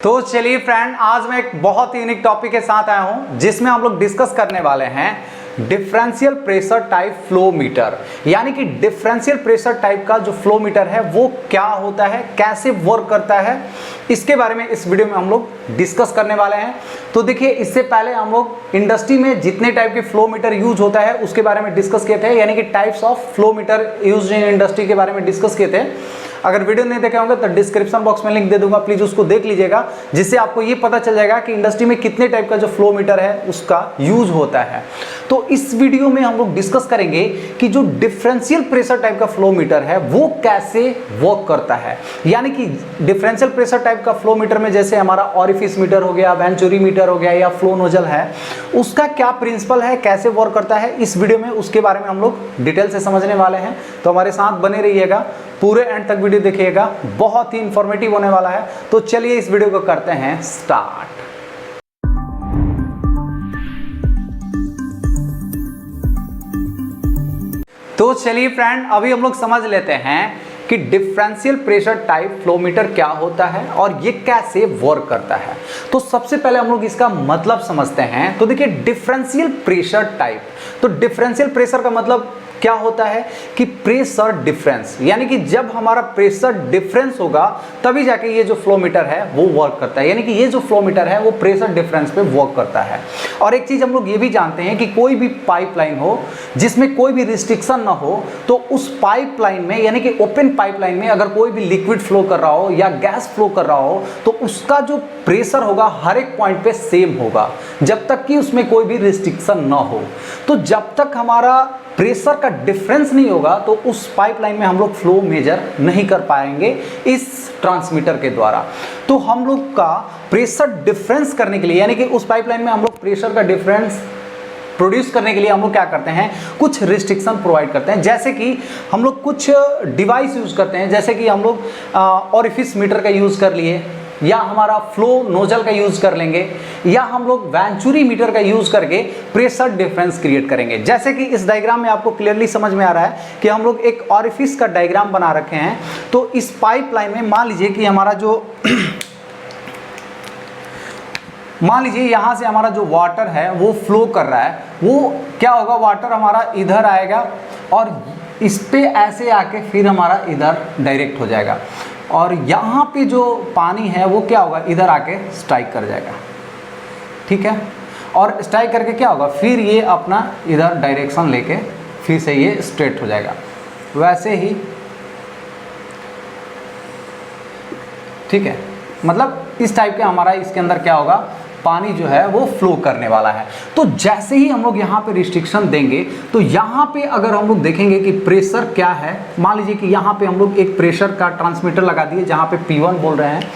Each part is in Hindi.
तो चलिए फ्रेंड, आज मैं एक बहुत ही यूनिक टॉपिक के साथ आया हूं जिसमें हम लोग डिस्कस करने वाले हैं differential pressure type flow meter. यानी कि डिफरेंशियल प्रेशर टाइप का जो फ्लो मीटर है वो क्या होता है, कैसे वर्क करता है, इसके बारे में इस वीडियो में हम लोग डिस्कस करने वाले हैं। तो देखिए, इससे पहले हम लोग इंडस्ट्री में जितने टाइप के फ्लो मीटर यूज होता है उसके बारे में डिस्कस किए थे, यानी कि types of flow meter use in industry के बारे में डिस्कस किए थे। अगर वीडियो नहीं देखे होंगे तो डिस्क्रिप्शन बॉक्स में लिंक दे दूंगा, प्लीज उसको देख लीजिएगा, जिससे आपको ये पता चल जाएगा कि इंडस्ट्री में कितने टाइप का जो फ्लो मीटर है उसका यूज होता है। तो इस वीडियो में हम लोग डिस्कस करेंगे कि जो डिफरेंशियल प्रेशर टाइप का फ्लो मीटर है वो कैसे वर्क करता है। यानी कि डिफरेंशियल प्रेशर टाइप का फ्लो मीटर में जैसे हमारा ऑरिफिस मीटर हो गया, वेंचुरी मीटर हो गया या फ्लो नोजल है, उसका क्या प्रिंसिपल है, कैसे वर्क करता है, इस वीडियो में उसके बारे में हम लोग डिटेल से समझने वाले हैं। तो हमारे साथ बने रहिएगा, पूरे एंड तक वीडियो देखिएगा, बहुत ही इंफॉर्मेटिव होने वाला है। तो चलिए इस वीडियो को करते हैं स्टार्ट। तो चलिए फ्रेंड, अभी हम लोग समझ लेते हैं कि differential pressure type flow meter क्या होता है और ये कैसे वर्क करता है। तो सबसे पहले हम लोग इसका मतलब समझते हैं। तो देखिए, डिफरेंशियल प्रेशर टाइप, तो डिफरेंशियल प्रेशर का मतलब क्या होता है कि प्रेशर डिफरेंस, यानी कि जब हमारा प्रेशर डिफरेंस होगा तभी जाके ये जो फ्लो मीटर है वो वर्क करता है। यानी कि ये जो फ्लो मीटर है वो प्रेशर डिफरेंस पे वर्क करता है। और एक चीज हम लोग ये भी जानते हैं कि कोई भी पाइपलाइन हो जिसमें कोई भी रिस्ट्रिक्शन ना हो, तो उस पाइपलाइन में, यानी कि ओपन पाइपलाइन में अगर कोई भी लिक्विड फ्लो कर रहा हो या गैस फ्लो कर रहा हो, तो उसका जो प्रेशर होगा हर एक पॉइंट पे सेम होगा, जब तक कि उसमें कोई भी रिस्ट्रिक्शन ना हो। तो जब तक हमारा प्रेशर का डिफरेंस नहीं होगा तो उस पाइपलाइन में हम लोग फ्लो मेजर नहीं कर पाएंगे इस ट्रांसमीटर के द्वारा। तो हम लोग का प्रेशर डिफरेंस करने के लिए, यानी कि उस पाइपलाइन में हम लोग प्रेशर का डिफरेंस प्रोड्यूस करने के लिए हम लोग क्या करते हैं, कुछ रिस्ट्रिक्शन प्रोवाइड करते हैं। जैसे कि हम लोग कुछ डिवाइस यूज करते हैं, जैसे कि हम लोग ऑरिफिस मीटर का यूज कर लिए, या हमारा फ्लो नोजल का यूज कर लेंगे, या हम लोग वेंचुरी मीटर का यूज करके प्रेशर डिफरेंस क्रिएट करेंगे। जैसे कि इस डायग्राम में आपको क्लियरली समझ में आ रहा है कि हम लोग एक ऑरिफिस का डायग्राम बना रखे हैं। तो इस पाइपलाइन में मान लीजिए कि हमारा जो मान लीजिए यहाँ से हमारा जो वाटर है वो फ्लो कर रहा है, वो क्या होगा, वाटर हमारा इधर आएगा और इस पे ऐसे आके फिर हमारा इधर डायरेक्ट हो जाएगा, और यहाँ पे जो पानी है वो क्या होगा, इधर आके स्ट्राइक कर जाएगा। ठीक है, और स्ट्राइक करके क्या होगा, फिर ये अपना इधर डायरेक्शन लेके फिर से ये स्ट्रेट हो जाएगा। वैसे ही, ठीक है, मतलब इस टाइप के हमारा इसके अंदर क्या होगा, पानी जो है वो फ्लो करने वाला है। तो जैसे ही हम लोग यहाँ पे रिस्ट्रिक्शन देंगे तो यहाँ पे अगर हम लोग देखेंगे कि प्रेशर क्या है, मान लीजिए कि यहाँ पे हम लोग एक प्रेशर का ट्रांसमीटर लगा दिए जहाँ पे P1 बोल रहे हैं,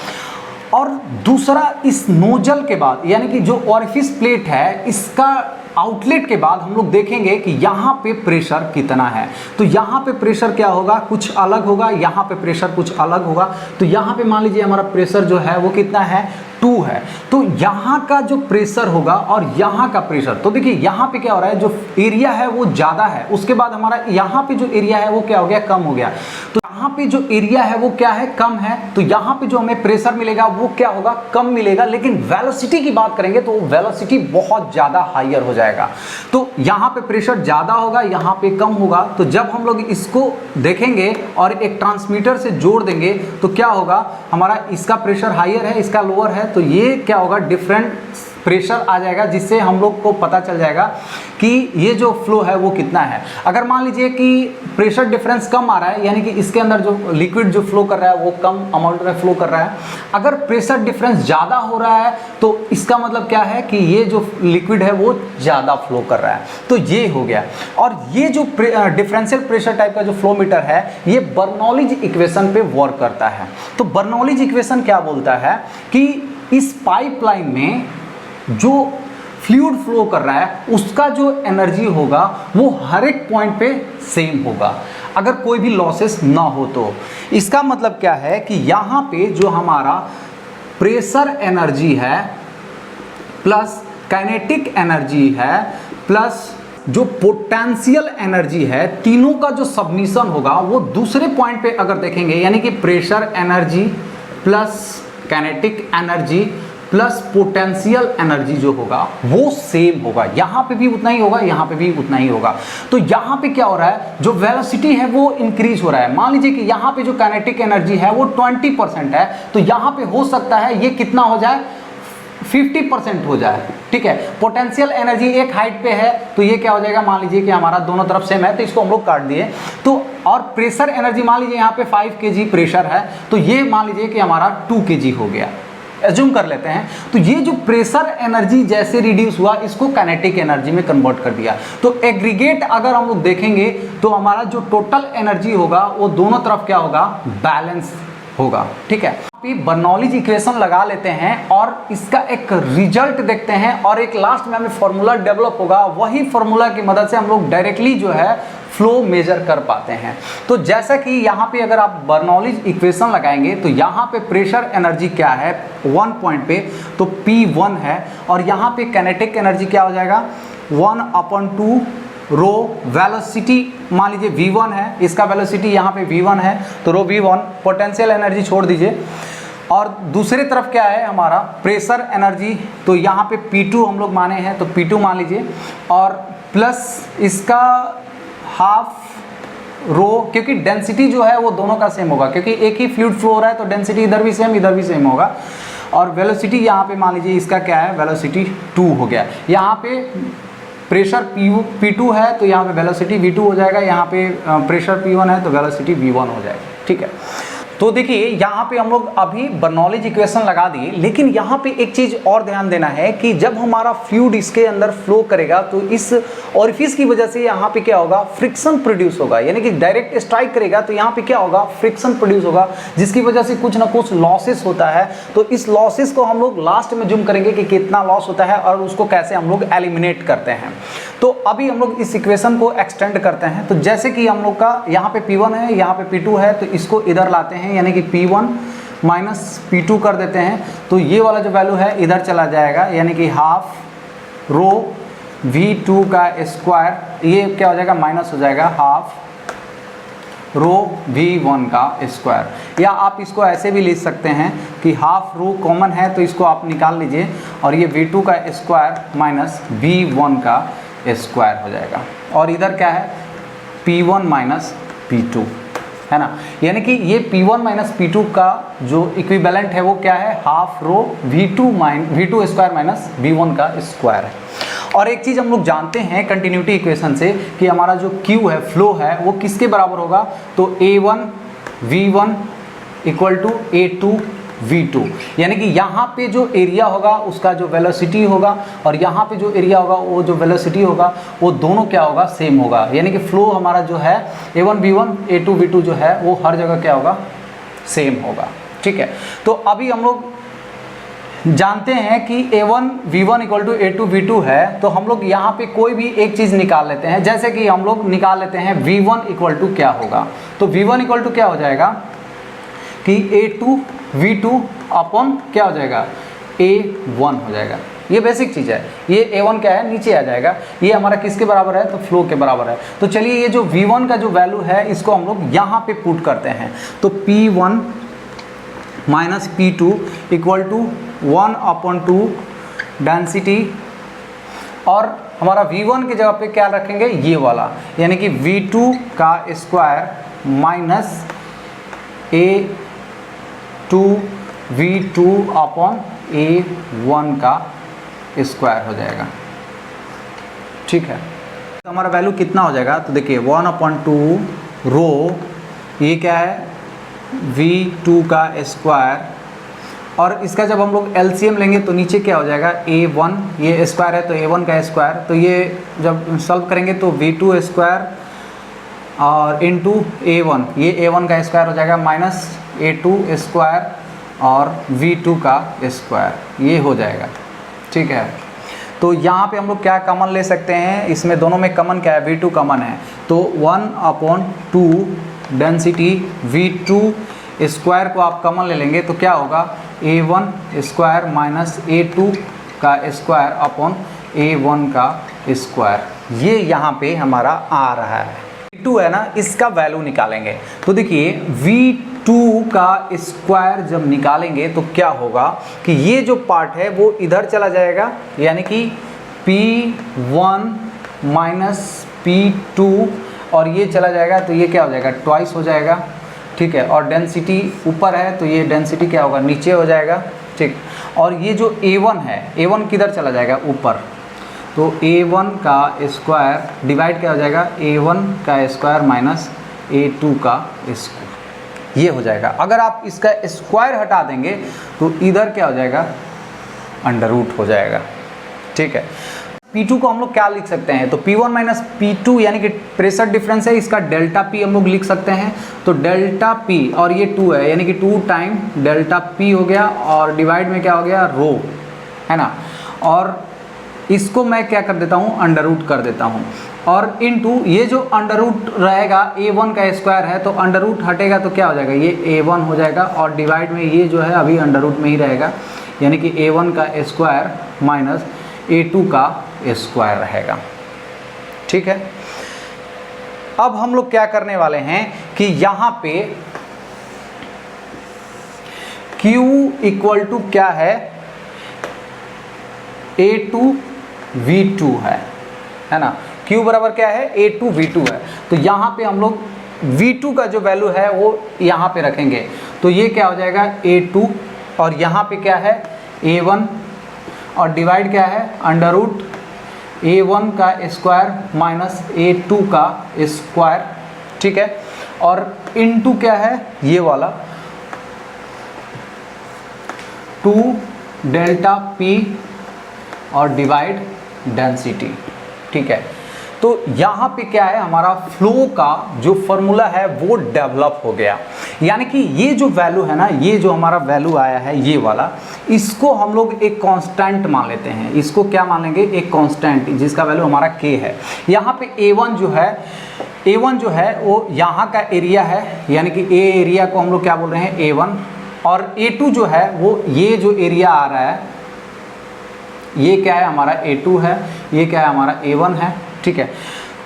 और दूसरा इस नोजल के बाद, यानी कि जो ऑरिफिस प्लेट है इसका आउटलेट के बाद हम लोग देखेंगे कि यहाँ पे प्रेशर कितना है। तो यहाँ पे प्रेशर क्या होगा, कुछ अलग होगा, यहाँ पे प्रेशर कुछ अलग होगा। तो यहाँ पे मान लीजिए हमारा प्रेशर जो है वो कितना है, 2 है। तो यहाँ का जो प्रेशर होगा और यहाँ का प्रेशर, तो देखिए यहाँ पे क्या हो रहा है, जो एरिया है वो ज़्यादा है, उसके बाद हमारा यहाँ पे जो एरिया है वो क्या हो गया, कम हो गया। तो यहाँ पे जो एरिया है वो क्या है, कम है। तो यहाँ पे जो हमें प्रेशर मिलेगा वो क्या होगा, कम मिलेगा। लेकिन वेलोसिटी की बात करेंगे तो वेलोसिटी बहुत ज़्यादा हायर हो जाएगा। तो यहाँ पे प्रेशर ज़्यादा होगा, यहाँ पे कम होगा। तो जब हम लोग इसको देखेंगे और एक ट्रांसमीटर से जोड़ देंगे तो क्या होगा, हमारा इसका प्रेशर हायर है, इसका लोअर है, तो ये क्या होगा, डिफरेंट प्रेशर आ जाएगा, जिससे हम लोग को पता चल जाएगा कि ये जो फ्लो है वो कितना है। अगर मान लीजिए कि प्रेशर डिफरेंस कम आ रहा है, यानी कि इसके अंदर जो लिक्विड जो फ्लो कर रहा है वो कम अमाउंट में फ्लो कर रहा है। अगर प्रेशर डिफरेंस ज़्यादा हो रहा है तो इसका मतलब क्या है कि ये जो लिक्विड है वो ज़्यादा फ्लो कर रहा है। तो ये हो गया। और ये जो डिफरेंशियल प्रेशर टाइप का जो फ्लो मीटर है ये बर्नौलीज इक्वेशन पे वर्क करता है। तो बर्नौलीज इक्वेशन क्या बोलता है कि इस पाइपलाइन में जो फ्लूइड फ्लो कर रहा है उसका जो एनर्जी होगा वो हर एक पॉइंट पे सेम होगा, अगर कोई भी लॉसेस ना हो। तो इसका मतलब क्या है कि यहाँ पे जो हमारा प्रेशर एनर्जी है प्लस काइनेटिक एनर्जी है प्लस जो पोटेंशियल एनर्जी है, तीनों का जो सबमिशन होगा वो दूसरे पॉइंट पे अगर देखेंगे, यानी कि pressure energy plus kinetic energy plus potential energy जो होगा वो सेम होगा, यहाँ पे भी उतना ही होगा, यहाँ पे भी उतना ही होगा। तो यहाँ पे क्या हो रहा है, जो वेलोसिटी है वो इंक्रीज हो रहा है। मान लीजिए कि यहाँ पे जो काइनेटिक एनर्जी है वो 20% है, तो यहाँ पे हो सकता है ये कितना हो जाए, 50% हो जाए, ठीक है। पोटेंशियल एनर्जी एक हाइट पे है तो ये क्या हो जाएगा, मान लीजिए कि हमारा दोनों तरफ सेम है तो इसको हम लोग काट दिए। तो और प्रेशर एनर्जी मान लीजिए यहाँ पे 5 kg प्रेशर है तो ये मान लीजिए कि हमारा 2 kg हो गया, एज्यूम कर लेते हैं। तो ये जो प्रेशर एनर्जी जैसे रिड्यूस हुआ इसको काइनेटिक एनर्जी में कन्वर्ट कर दिया। तो एग्रीगेट अगर हम लोग देखेंगे तो हमारा जो टोटल एनर्जी होगा वो दोनों तरफ क्या होगा, बैलेंस होगा, ठीक है। बर्नौलीज इक्वेशन लगा लेते हैं और इसका एक रिजल्ट देखते हैं और एक लास्ट में हमें फॉर्मूला डेवलप होगा, वही फॉर्मूला की मदद से हम लोग डायरेक्टली जो है फ्लो मेजर कर पाते हैं। तो जैसा कि यहाँ पे अगर आप बर्नौलीज इक्वेशन लगाएंगे तो यहाँ पे प्रेशर एनर्जी क्या है 1 पॉइंट पे, तो P1 है, और यहाँ पे काइनेटिक एनर्जी क्या हो जाएगा 1/2 रो, वेलोसिटी मान लीजिए V1 है, इसका वेलोसिटी यहाँ पे V1 है तो रो V1, पोटेंशियल एनर्जी छोड़ दीजिए, और दूसरी तरफ क्या है हमारा प्रेशर एनर्जी, तो यहाँ पे P2 हम लोग माने हैं तो P2 मान लीजिए, और प्लस इसका हाफ रो, क्योंकि डेंसिटी जो है वो दोनों का सेम होगा, क्योंकि एक ही फ्लूइड फ्लो हो रहा है तो डेंसिटी इधर भी सेम होगा। और वेलोसिटी यहाँ पे मान लीजिए इसका क्या है, वेलोसिटी 2 हो गया। यहाँ पे प्रेशर P2 है तो यहाँ पे वेलोसिटी V2 हो जाएगा, यहाँ पे प्रेशर P1 है तो वेलोसिटी V1 हो जाएगा, ठीक है। तो देखिए यहाँ पे हम लोग अभी बर्नौलीज इक्वेशन लगा दिए, लेकिन यहाँ पे एक चीज़ और ध्यान देना है कि जब हमारा फ्लूइड इसके अंदर फ्लो करेगा तो इस ओरिफिस की वजह से यहाँ पे क्या होगा, फ्रिक्शन प्रोड्यूस होगा, यानी कि डायरेक्ट स्ट्राइक करेगा तो यहाँ पे क्या होगा, फ्रिक्शन प्रोड्यूस होगा, जिसकी वजह से कुछ ना कुछ लॉसेस होता है। तो इस लॉसेस को हम लोग लास्ट में जूम करेंगे कि कितना लॉस होता है और उसको कैसे हम लोग एलिमिनेट करते हैं। तो अभी हम लोग इस इक्वेशन को एक्सटेंड करते हैं। तो जैसे कि हम लोग का यहाँ पे P1 है, यहाँ पे P2 है, तो इसको इधर लाते हैं, यानी कि P1 माइनस P2 कर देते हैं, तो ये वाला जो वैल्यू है इधर चला जाएगा, यानी कि हाफ रो V2 का स्क्वायर, ये क्या हो जाएगा, माइनस हो जाएगा हाफ रो V1 का स्क्वायर। या आप इसको ऐसे भी लिख सकते हैं कि हाफ रो कॉमन है तो इसको आप निकाल लीजिए और ये V2 का स्क्वायर माइनस V1 का स्क्वायर हो जाएगा, और इधर क्या है P1 माइनस P2 है ना, यानी कि ये P1 माइनस P2 का जो इक्विवेलेंट है वो क्या है, half rho V2 square minus V1 का स्क्वायर है। और एक चीज़ हम लोग जानते हैं कंटिन्यूटी इक्वेशन से कि हमारा जो Q है, फ्लो है, वो किसके बराबर होगा, तो A1 V1 equal to A2 V2, यानी कि यहाँ पे जो एरिया होगा उसका जो वेलोसिटी होगा और यहाँ पे जो एरिया होगा वो जो वेलोसिटी होगा वो दोनों क्या होगा, सेम होगा, यानी कि फ्लो हमारा जो है A1 V1 A2 V2 जो है वो हर जगह क्या होगा, सेम होगा, ठीक है। तो अभी हम लोग जानते हैं कि A1 V1 equal to A2 V2 है, तो हम लोग यहाँ पे कोई भी एक चीज़ निकाल लेते हैं, जैसे कि हम लोग निकाल लेते हैं V1 इक्वल टू क्या होगा, तो V1 इक्वल टू क्या हो जाएगा कि A2 V2 अपॉन क्या हो जाएगा, A1 हो जाएगा। ये बेसिक चीज़ है, ये A1 क्या है, नीचे आ जाएगा, ये हमारा किसके बराबर है, तो फ्लो के बराबर है। तो चलिए ये जो V1 का जो वैल्यू है इसको हम लोग यहाँ पे पुट करते हैं, तो P1 minus P2 equal to 1/2 density, और हमारा V1 की जगह पे क्या रखेंगे, ये वाला, यानी कि V2 का square minus A2 V2 upon A1 का स्क्वायर हो जाएगा, ठीक है। तो हमारा वैल्यू कितना हो जाएगा, तो देखिए 1/2 रो, ये क्या है V2 का स्क्वायर, और इसका जब हम लोग LCM लेंगे तो नीचे क्या हो जाएगा A1, ये स्क्वायर है तो A1 का स्क्वायर, तो ये जब सॉल्व करेंगे तो V2 स्क्वायर और इनटू A1, ये A1 का स्क्वायर हो जाएगा माइनस A2 स्क्वायर और V2 का स्क्वायर, ये हो जाएगा, ठीक है। तो यहाँ पे हम लोग क्या कॉमन ले सकते हैं, इसमें दोनों में कॉमन क्या है, V2 कॉमन है, तो 1/2 डेंसिटी V2 स्क्वायर को आप कॉमन ले लेंगे तो क्या होगा, A1 स्क्वायर माइनस A2 का स्क्वायर अपॉन A1 का स्क्वायर, ये यहाँ पे हमारा आ रहा है। V2 है ना, इसका वैल्यू निकालेंगे, तो देखिए टू का स्क्वायर जब निकालेंगे तो क्या होगा कि ये जो पार्ट है वो इधर चला जाएगा, यानी कि P1 माइनस P2, और ये चला जाएगा तो ये क्या हो जाएगा, ट्वाइस हो जाएगा, ठीक है। और डेंसिटी ऊपर है तो ये डेंसिटी क्या होगा, नीचे हो जाएगा, ठीक। और ये जो A1 है, A1 किधर चला जाएगा, ऊपर, तो A1 का स्क्वायर डिवाइड क्या हो जाएगा, A1 का स्क्वायर माइनस A2 का स्क्वायर, ये हो जाएगा। अगर आप इसका स्क्वायर हटा देंगे तो इधर क्या हो जाएगा, अंडर रूट हो जाएगा, ठीक है। P2 को हम लोग क्या लिख सकते हैं, तो P1 माइनस P2 यानी कि प्रेशर डिफरेंस है, इसका डेल्टा P हम लोग लिख सकते हैं। तो डेल्टा P, और ये 2 है यानी कि 2 टाइम डेल्टा P हो गया, और डिवाइड में क्या हो गया, रो, है ना। और इसको मैं क्या कर देता हूँ, अंडर रूट कर देता हूँ, और इनटू ये जो अंडर रूट रहेगा A1 का स्क्वायर है, तो अंडर रूट हटेगा तो क्या हो जाएगा, ये A1 हो जाएगा, और डिवाइड में ये जो है अभी अंडर रूट में ही रहेगा, यानी कि A1 का स्क्वायर माइनस A2 का स्क्वायर रहेगा, ठीक है। अब हम लोग क्या करने वाले हैं कि यहाँ पे Q इक्वल टू क्या है, A2V2 है ना। Q बराबर क्या है, A2V2 है। तो यहाँ पे हम लोग V2 का जो वैल्यू है वो यहाँ पे रखेंगे, तो ये क्या हो जाएगा, A2, और यहाँ पे क्या है, A1, और डिवाइड क्या है, अंडर रूट A1 का स्क्वायर माइनस A2 का स्क्वायर, ठीक है। और इनटू क्या है, ये वाला 2 डेल्टा P और डिवाइड डेंसिटी, ठीक है। तो यहाँ पे क्या है, हमारा फ्लो का जो फॉर्मूला है वो डेवलप हो गया, यानी कि ये जो वैल्यू है ना, ये जो हमारा वैल्यू आया है ये वाला, इसको हम लोग एक कांस्टेंट मान लेते हैं। इसको क्या मान लेंगे, एक कांस्टेंट, जिसका वैल्यू हमारा K है। यहाँ पे A1 जो है वो यहाँ का एरिया है, यानी कि A एरिया को हम लोग क्या बोल रहे हैं, A1, और A2 जो है वो ये जो एरिया आ रहा है, ये क्या है, हमारा A2 है, ये क्या है, हमारा A1 है, ठीक है।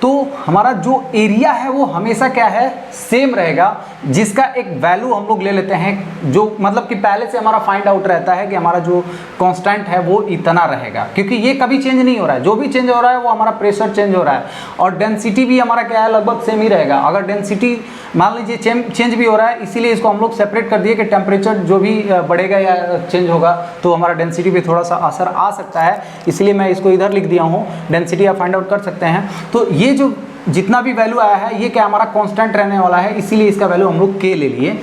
तो हमारा जो एरिया है वो हमेशा क्या है, सेम रहेगा, जिसका एक वैल्यू हम लोग ले लेते हैं, जो मतलब कि पहले से हमारा फाइंड आउट रहता है कि हमारा जो कांस्टेंट है वो इतना रहेगा, क्योंकि ये कभी चेंज नहीं हो रहा है। जो भी चेंज हो रहा है वो हमारा प्रेशर चेंज हो रहा है, और डेंसिटी भी हमारा क्या है, लगभग सेम ही रहेगा। अगर डेंसिटी मान लीजिए चेंज भी हो रहा है, इसीलिए इसको हम लोग सेपरेट कर दिए कि टेम्परेचर जो भी बढ़ेगा या चेंज होगा तो हमारा डेंसिटी पे थोड़ा सा असर आ सकता है, इसलिए मैं इसको इधर लिख दिया हूँ। डेंसिटी आप फाइंड आउट कर सकते हैं। तो ये जो जितना भी वैल्यू आया है ये क्या हमारा कांस्टेंट रहने वाला है, इसीलिए इसका वैल्यू हम लोग K ले लिए।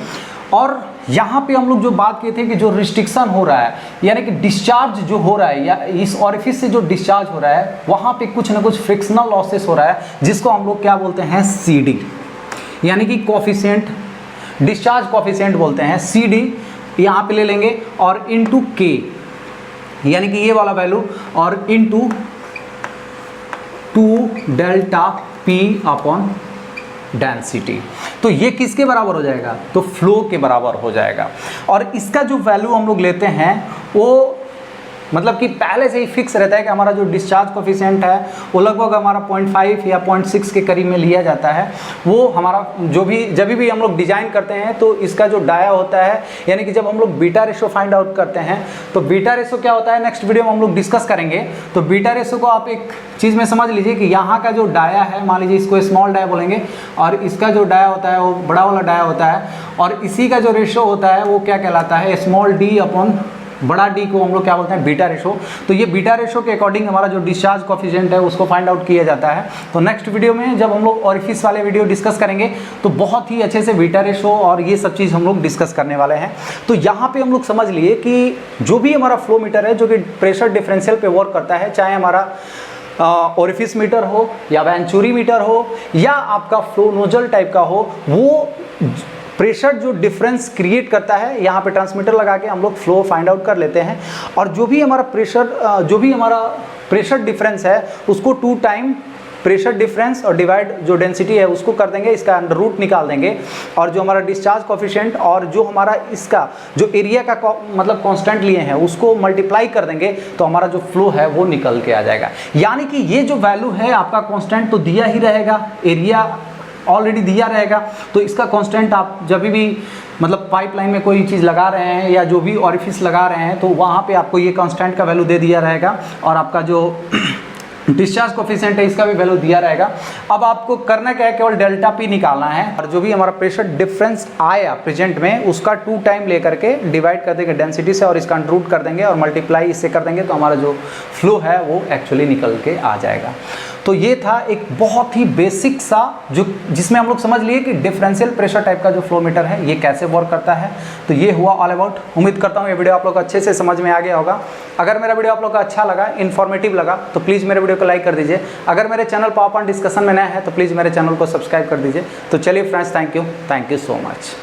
और यहाँ पे हम लोग जो बात किए थे कि जो रिस्ट्रिक्शन हो रहा है, यानी कि डिस्चार्ज जो हो रहा है, या इस ऑरिफिस से जो डिस्चार्ज हो रहा है, वहाँ पे कुछ ना कुछ फ्रिक्शनल लॉसेस हो रहा है, जिसको हम लोग क्या बोलते हैं, CD, यानी कि कोफिशिएंट, डिस्चार्ज कोफिशिएंट बोलते हैं। CD यहाँ पे ले लेंगे, और इनटू K, यानी कि ये वाला वैल्यू, और into 2 delta P upon density. तो ये किसके बराबर हो जाएगा, तो फ्लो के बराबर हो जाएगा। और इसका जो वैल्यू हम लोग लेते हैं वो मतलब कि पहले से ही फिक्स रहता है कि हमारा जो डिस्चार्ज कोफिशिएंट है वो लगभग हमारा 0.5 या 0.6 के करीब में लिया जाता है। वो हमारा जब भी हम लोग डिजाइन करते हैं तो इसका जो डाया होता है, यानी कि जब हम लोग बीटा रेशो फाइंड आउट करते हैं, तो बीटा रेशो क्या होता है नेक्स्ट वीडियो में हम लोग डिस्कस करेंगे। तो बीटा रेशो को आप एक चीज़ में समझ लीजिए कि यहाँ का जो डाया है, मान लीजिए इसको स्मॉल डाया बोलेंगे, और इसका जो डाया होता है वो बड़ा वाला डाया होता है, और इसी का जो रेशो होता है वो क्या कहलाता है, स्मॉल d अपॉन बड़ा D को हम लोग क्या बोलते हैं, बीटा रेशो। तो ये बीटा रेशो के अकॉर्डिंग हमारा जो डिस्चार्ज कोफिशिएंट है उसको फाइंड आउट किया जाता है। तो नेक्स्ट वीडियो में जब हम लोग ऑरिफिस वाले वीडियो डिस्कस करेंगे तो बहुत ही अच्छे से बीटा रेशो और ये सब चीज़ हम लोग डिस्कस करने वाले हैं। तो यहाँ पे हम लोग समझ लिए कि जो भी हमारा फ्लो मीटर है जो कि प्रेशर डिफरेंशियल पे वर्क करता है, चाहे हमारा ओरिफिस मीटर हो या वेंचुरी मीटर हो या आपका फ्लो नोजल टाइप का हो, वो प्रेशर जो डिफरेंस क्रिएट करता है, यहाँ पे ट्रांसमीटर लगा के हम लोग फ्लो फाइंड आउट कर लेते हैं। और जो भी हमारा प्रेशर डिफरेंस है उसको 2 टाइम प्रेशर डिफरेंस और डिवाइड जो डेंसिटी है उसको कर देंगे, इसका अंडर रूट निकाल देंगे, और जो हमारा डिस्चार्ज कोफिशिएंट और जो हमारा इसका जो एरिया का मतलब कांस्टेंट लिए हैं उसको मल्टीप्लाई कर देंगे, तो हमारा जो फ्लो है वो निकल के आ जाएगा। यानी कि ये जो वैल्यू है आपका कांस्टेंट तो दिया ही रहेगा, एरिया ऑलरेडी दिया रहेगा। तो इसका कांस्टेंट आप जब भी मतलब पाइपलाइन में कोई चीज़ लगा रहे हैं या जो भी ऑरिफिस लगा रहे हैं तो वहाँ पे आपको ये कांस्टेंट का वैल्यू दे दिया रहेगा और आपका जो डिस्चार्ज कोफिशिएंट है इसका भी वैल्यू दिया रहेगा। अब आपको करना क्या है, केवल डेल्टा पी निकालना है और जो भी हमारा प्रेशर डिफरेंस आया प्रेजेंट में उसका 2 टाइम लेकर के डिवाइड कर देंगे डेंसिटी से और इसका रूट कर देंगे और मल्टीप्लाई इससे कर देंगे तो हमारा जो फ्लो है वो एक्चुअली निकल के आ जाएगा। तो ये था एक बहुत ही बेसिक सा जो जिसमें हम लोग समझ लिए कि डिफरेंशियल प्रेशर टाइप का जो फ्लो मीटर है ये कैसे वर्क करता है। तो ये हुआ ऑल अबाउट। उम्मीद करता हूँ ये वीडियो आप लोग को अच्छे से समझ में आ गया होगा। अगर मेरा वीडियो आप लोग को अच्छा लगा, इन्फॉर्मेटिव लगा तो प्लीज़ मेरे वीडियो को लाइक कर दीजिए। अगर मेरे चैनल पावर पॉइंट डिस्कशन में नया है तो प्लीज़ मेरे चैनल को सब्सक्राइब कर दीजिए। तो चलिए friends, thank you so much.